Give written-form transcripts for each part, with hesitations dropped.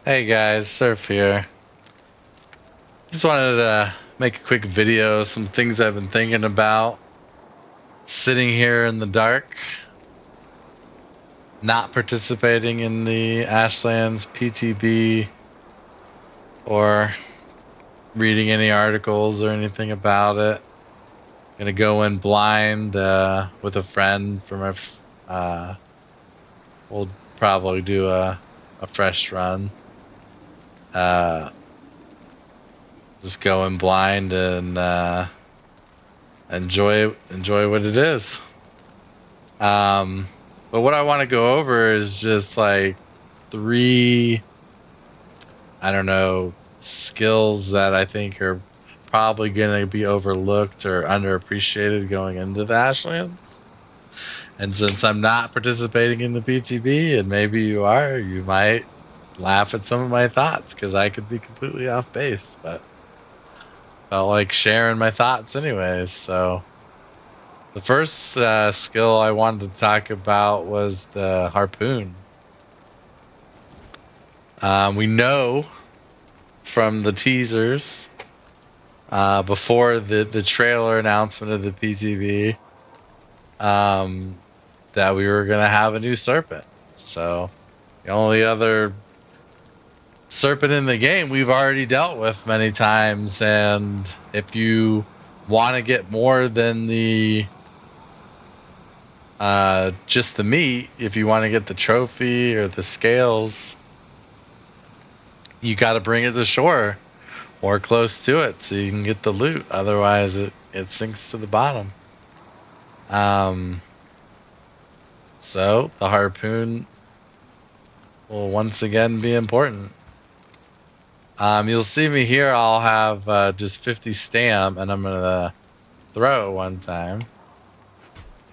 Hey guys, Surf here. Just wanted to make a quick video, some things I've been thinking about. Sitting here in the dark, not participating in the Ashlands PTB or reading any articles or anything about it. Gonna go in blind with a friend for my. We'll probably do a fresh run. Just go in blind and enjoy what it is. But what I want to go over is just like three, I don't know, skills that I think are probably going to be overlooked or underappreciated going into the Ashlands. And since I'm not participating in the PTB, and maybe you are, you might laugh at some of my thoughts because I could be completely off base, but felt like sharing my thoughts anyways. So the first skill I wanted to talk about was the harpoon. We know from the teasers before the trailer announcement of the PTV that we were going to have a new serpent. So the only other serpent in the game we've already dealt with many times, and if you want to get more than the just the meat, if you want to get the trophy or the scales, you got to bring it to shore or close to it so you can get the loot. Otherwise, it sinks to the bottom. So the harpoon will once again be important. You'll see me here. I'll have just 50 stam, and I'm gonna throw it one time.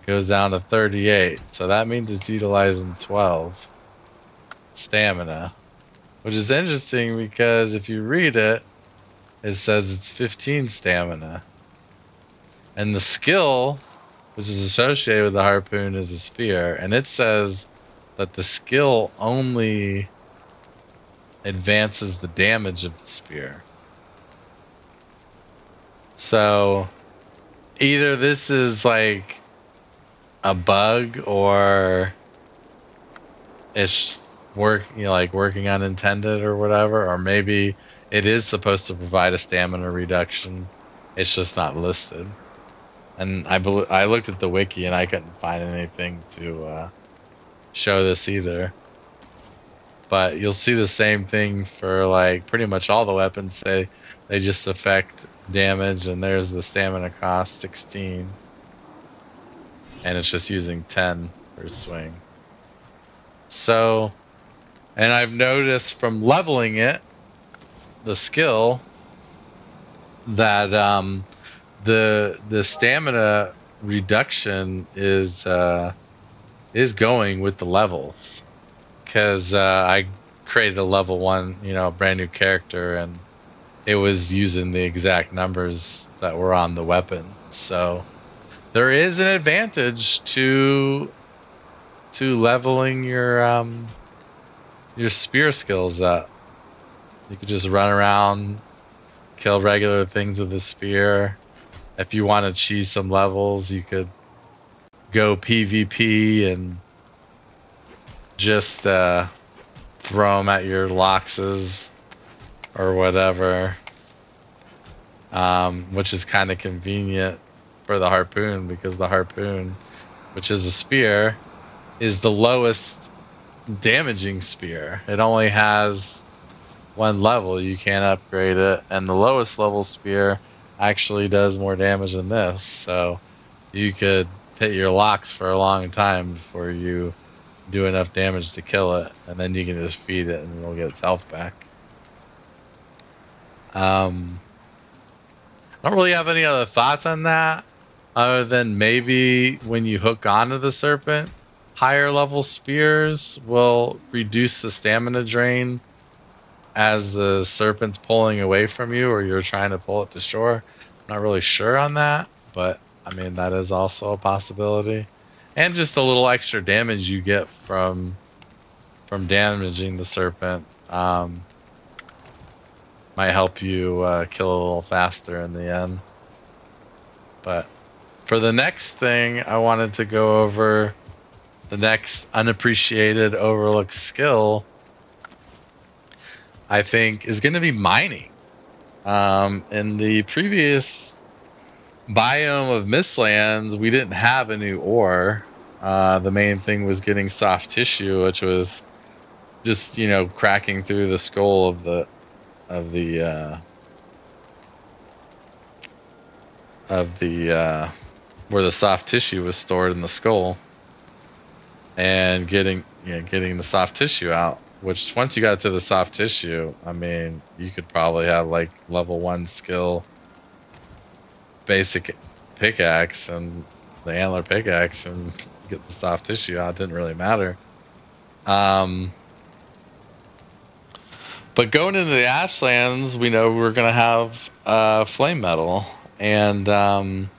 Goes down to 38, so that means it's utilizing 12 stamina, which is interesting because if you read it, it says it's 15 stamina. And the skill, which is associated with the harpoon, is a spear. And it says that the skill only advances the damage of the spear. So either this is like a bug or it's working unintended or whatever, or maybe it is supposed to provide a stamina reduction. It's just not listed. And I looked at the wiki and I couldn't find anything to show this either. But you'll see the same thing for like pretty much all the weapons. They just affect damage, and there's the stamina cost 16, and it's just using 10 per swing. So, and I've noticed from leveling it, the skill, that the stamina reduction is going with the levels, because I created a level 1, brand new character, and it was using the exact numbers that were on the weapon. So there is an advantage to leveling your spear skills up. You could just run around, kill regular things with a spear. If you want to cheese some levels, you could go PvP and just throw them at your loxes or whatever, which is kind of convenient for the harpoon, because the harpoon, which is a spear, is the lowest damaging spear. It only has one level. You can't upgrade it, and the lowest level spear actually does more damage than this. So you could hit your locks for a long time before you do enough damage to kill it, and then you can just feed it and it'll get its health back. I don't really have any other thoughts on that, other than maybe when you hook onto the serpent, higher level spears will reduce the stamina drain as the serpent's pulling away from you, or you're trying to pull it to shore. I'm not really sure on that, but I mean, that is also a possibility. And just a little extra damage you get from damaging the serpent Might help you kill a little faster in the end. But for the next thing, I wanted to go over the next unappreciated, overlooked skill. I think is going to be mining. In the previous biome of Mistlands, we didn't have a new ore. The main thing was getting soft tissue, which was just cracking through the skull of the of the where the soft tissue was stored in the skull, and getting the soft tissue out. Which once you got to the soft tissue, I mean, you could probably have like level 1 skill basic pickaxe and the antler pickaxe and get the soft tissue out. It didn't really matter. But going into the Ashlands, we know we're gonna have flame metal, and the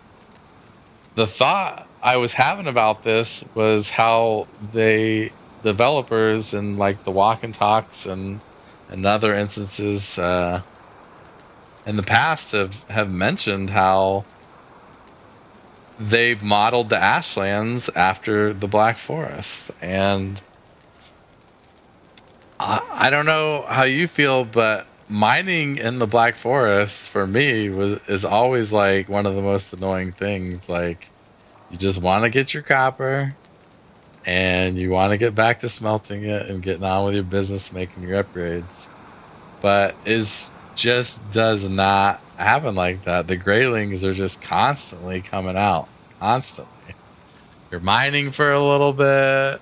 thought I was having about this was how they developers and like the walk and talks and other instances in the past have mentioned how they modeled the Ashlands after the Black Forest. And I don't know how you feel, but mining in the Black Forest for me is always like one of the most annoying things. Like, you just want to get your copper and you want to get back to smelting it and getting on with your business, making your upgrades. But it just does not happen like that. The Greylings are just constantly coming out. Constantly. You're mining for a little bit,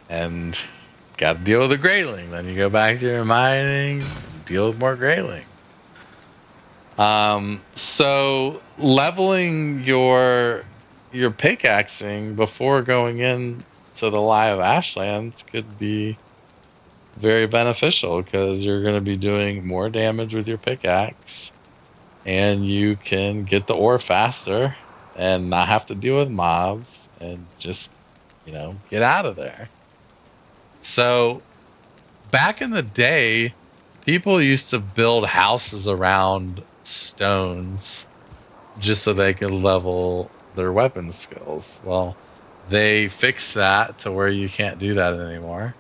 and got to deal with a Greyling. Then you go back to your mining, deal with more Greylings. So leveling your pickaxing before going in to the live Ashlands could be very beneficial, because you're going to be doing more damage with your pickaxe, and you can get the ore faster and not have to deal with mobs and just get out of there. So back in the day, people used to build houses around stones just so they could level their weapon skills. Well, they fixed that to where you can't do that anymore.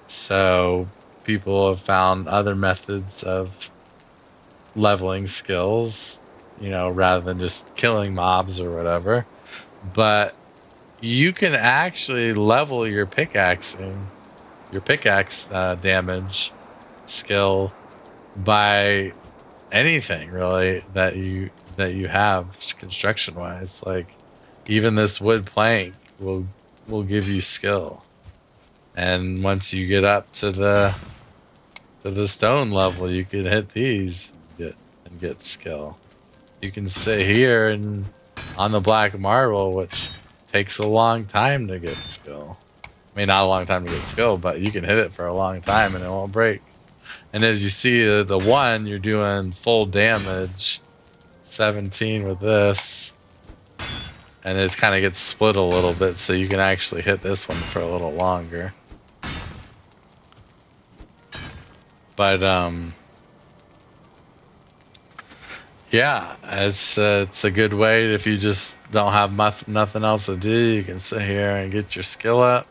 So people have found other methods of leveling skills, rather than just killing mobs or whatever. But you can actually level your pickaxe damage skill by anything really that you have construction wise. Like, even this wood plank will give you skill, and once you get up to the stone level, you can hit these and get skill. You can sit here and on the black marble, which takes a long time to get skill. I mean, not a long time to get skill, but you can hit it for a long time and it won't break. And as you see, the one, you're doing full damage, 17 with this, and it kind of gets split a little bit, so you can actually hit this one for a little longer. But yeah, it's a good way if you just don't have nothing else to do. You can sit here and get your skill up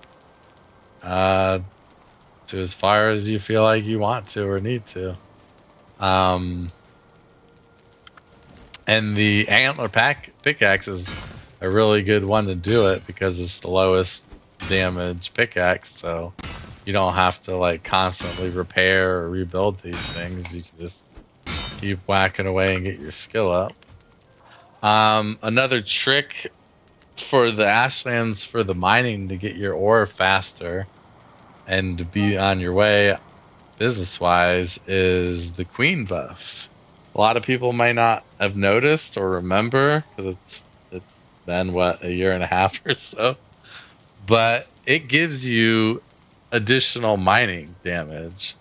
to as far as you feel like you want to or need to. And the antler pickaxe is a really good one to do it, because it's the lowest damage pickaxe, so you don't have to like constantly repair or rebuild these things. You can just keep whacking away and get your skill up. Another trick for the Ashlands for the mining to get your ore faster and to be on your way business wise is the queen buff. A lot of people might not have noticed or remember, because it's been a year and a half or so, but it gives you additional mining damage,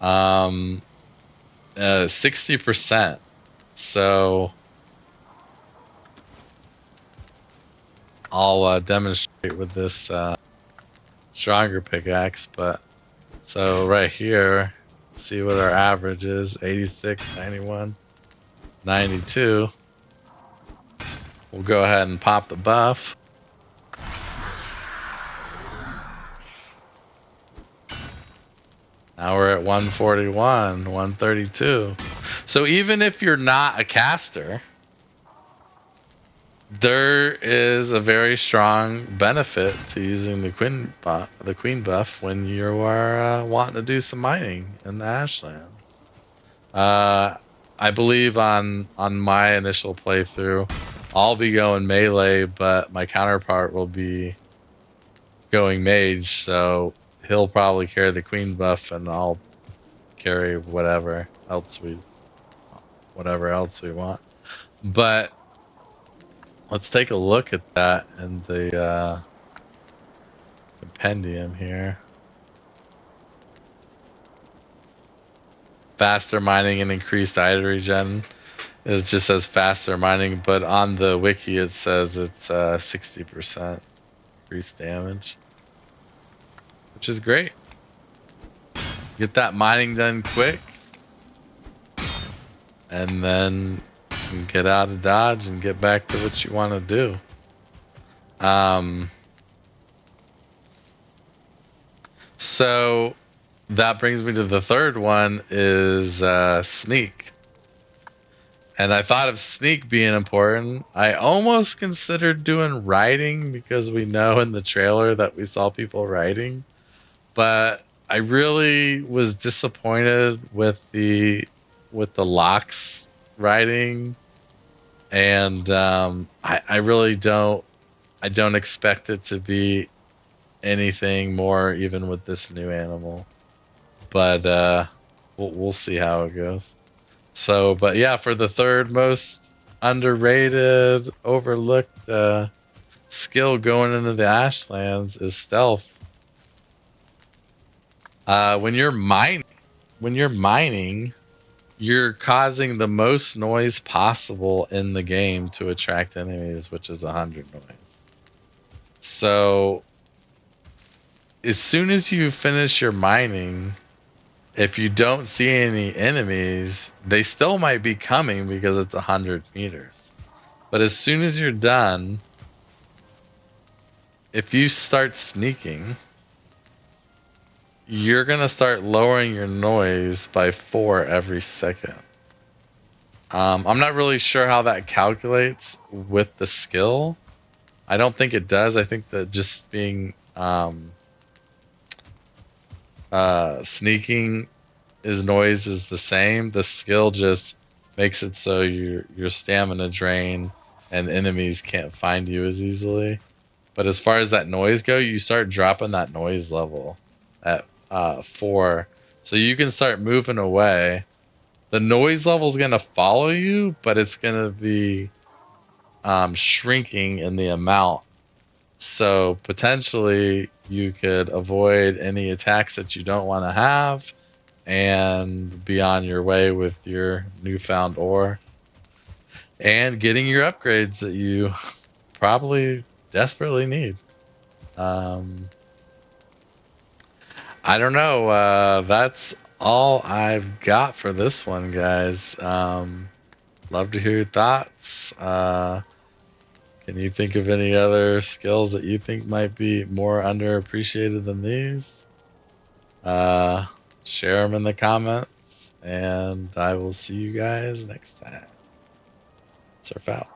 60%. So I'll demonstrate with this stronger pickaxe, but so right here, see what our average is: 86, 91, 92. We'll go ahead and pop the buff. Now we're at 141, 132. So even if you're not a caster, there is a very strong benefit to using the queen buff when you are wanting to do some mining in the Ashlands. I believe on my initial playthrough, I'll be going melee, but my counterpart will be going mage, so he'll probably carry the queen buff, and I'll carry whatever else we want. But let's take a look at that in the compendium here. Faster mining and increased item regen. It just says faster mining, but on the wiki it says it's 60% increased damage, which is great. Get that mining done quick, and then you can get out of Dodge and get back to what you want to do. So that brings me to the third one, is sneak. And I thought of sneak being important. I almost considered doing riding because we know in the trailer that we saw people riding, but I really was disappointed with the locks riding, and I really don't expect it to be anything more, even with this new animal. But we'll see how it goes. So, but yeah, for the third most underrated, overlooked skill going into the Ashlands is stealth. When you're mining, you're causing the most noise possible in the game to attract enemies, which is 100 noise. So, as soon as you finish your mining, if you don't see any enemies, they still might be coming because it's 100 meters. But as soon as you're done, if you start sneaking, you're going to start lowering your noise by 4 every second. I'm not really sure how that calculates with the skill. I don't think it does. I think that just being sneaking noise is the same. The skill just makes it so your stamina drain and enemies can't find you as easily. But as far as that noise go, you start dropping that noise level at 4, so you can start moving away. The noise level is gonna follow you, but it's gonna be shrinking in the amount. So potentially you could avoid any attacks that you don't want to have, and be on your way with your newfound ore and getting your upgrades that you probably desperately need. I don't know. That's all I've got for this one, guys. Love to hear your thoughts. Can you think of any other skills that you think might be more underappreciated than these? Share them in the comments, and I will see you guys next time. Surf out.